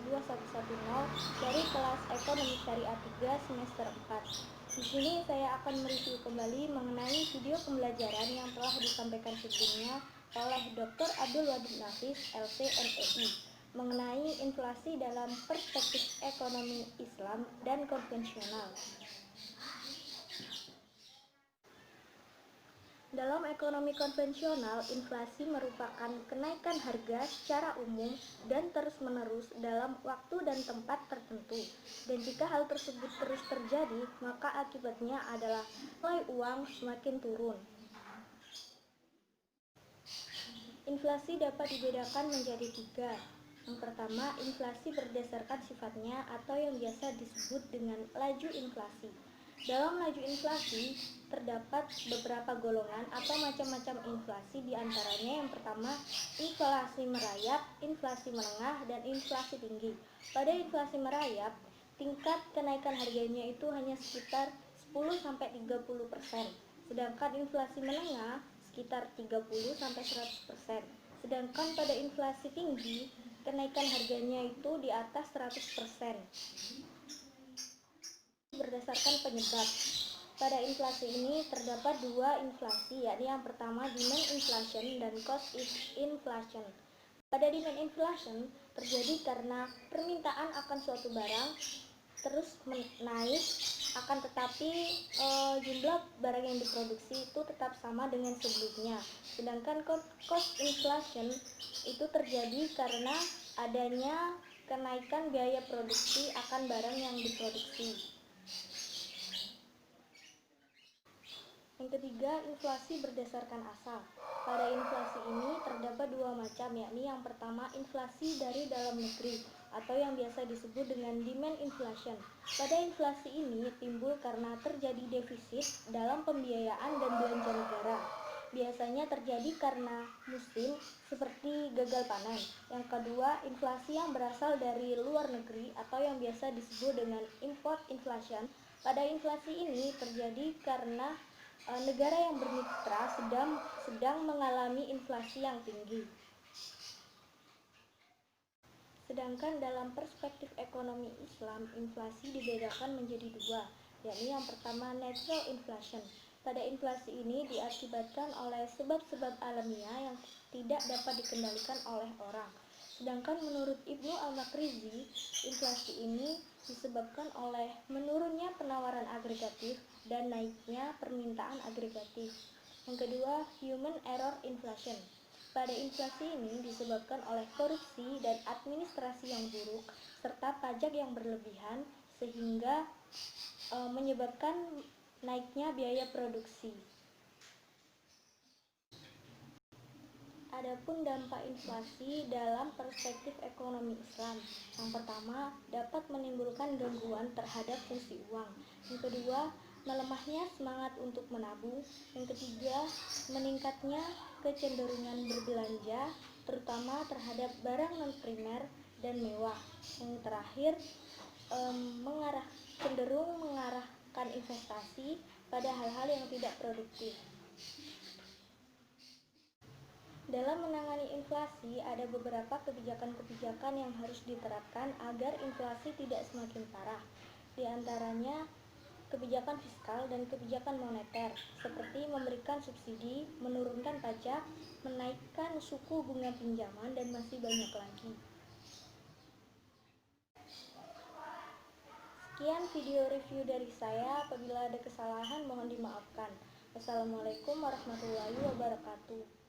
21110 dari kelas Ekonomi Syariah 3 semester 4. Di sini saya akan mereview kembali mengenai video pembelajaran yang telah disampaikan sebelumnya oleh Dr. Abdul Wadud Nafis, LC/MAI, mengenai inflasi dalam perspektif ekonomi Islam dan konvensional. Dalam ekonomi konvensional, inflasi merupakan kenaikan harga secara umum dan terus-menerus dalam waktu dan tempat tertentu. Dan jika hal tersebut terus terjadi, maka akibatnya adalah nilai uang semakin turun. Inflasi dapat dibedakan menjadi tiga. Yang pertama, inflasi berdasarkan sifatnya atau yang biasa disebut dengan laju inflasi. Dalam laju inflasi, terdapat beberapa golongan atau macam-macam inflasi, diantaranya yang pertama, inflasi merayap, inflasi menengah, dan inflasi tinggi. Pada inflasi merayap, tingkat kenaikan harganya itu hanya sekitar 10-30%, sedangkan inflasi menengah sekitar 30-100%. Sedangkan pada inflasi tinggi, kenaikan harganya itu di atas 100%. Berdasarkan penyebab, pada inflasi ini terdapat dua inflasi, yakni yang pertama demand inflation dan cost inflation. Pada demand inflation terjadi karena permintaan akan suatu barang terus naik, akan tetapi jumlah barang yang diproduksi itu tetap sama dengan sebelumnya. Sedangkan cost inflation itu terjadi karena adanya kenaikan biaya produksi akan barang yang diproduksi. Yang ketiga, inflasi berdasarkan asal. Pada inflasi ini terdapat dua macam, yakni yang pertama inflasi dari dalam negeri atau yang biasa disebut dengan demand inflation. Pada inflasi ini timbul karena terjadi defisit dalam pembiayaan dan belanja negara. Biasanya terjadi karena musim seperti gagal panen. Yang kedua, inflasi yang berasal dari luar negeri atau yang biasa disebut dengan import inflation. Pada inflasi ini terjadi karena negara yang bermitra sedang mengalami inflasi yang tinggi. Sedangkan dalam perspektif ekonomi Islam, inflasi dibedakan menjadi dua, yakni yang pertama natural inflation. Pada inflasi ini diakibatkan oleh sebab-sebab alamiah yang tidak dapat dikendalikan oleh orang. Sedangkan menurut Ibnu Al-Makrizi, inflasi ini disebabkan oleh menurunnya penawaran agregatif dan naiknya permintaan agregatif. Yang kedua, human error inflation. Pada inflasi ini disebabkan oleh korupsi dan administrasi yang buruk serta pajak yang berlebihan sehingga menyebabkan naiknya biaya produksi. Adapun dampak inflasi dalam perspektif ekonomi Islam, yang pertama dapat menimbulkan gangguan terhadap fungsi uang. Yang kedua, melemahnya semangat untuk menabung. Yang ketiga, meningkatnya kecenderungan berbelanja, terutama terhadap barang non-primer dan mewah. Yang terakhir, cenderung mengarahkan investasi pada hal-hal yang tidak produktif. Dalam menangani inflasi, ada beberapa kebijakan-kebijakan yang harus diterapkan agar inflasi tidak semakin parah. Di antaranya, kebijakan fiskal dan kebijakan moneter, seperti memberikan subsidi, menurunkan pajak, menaikkan suku bunga pinjaman, dan masih banyak lagi. Sekian video review dari saya. Apabila ada kesalahan, mohon dimaafkan. Wassalamualaikum warahmatullahi wabarakatuh.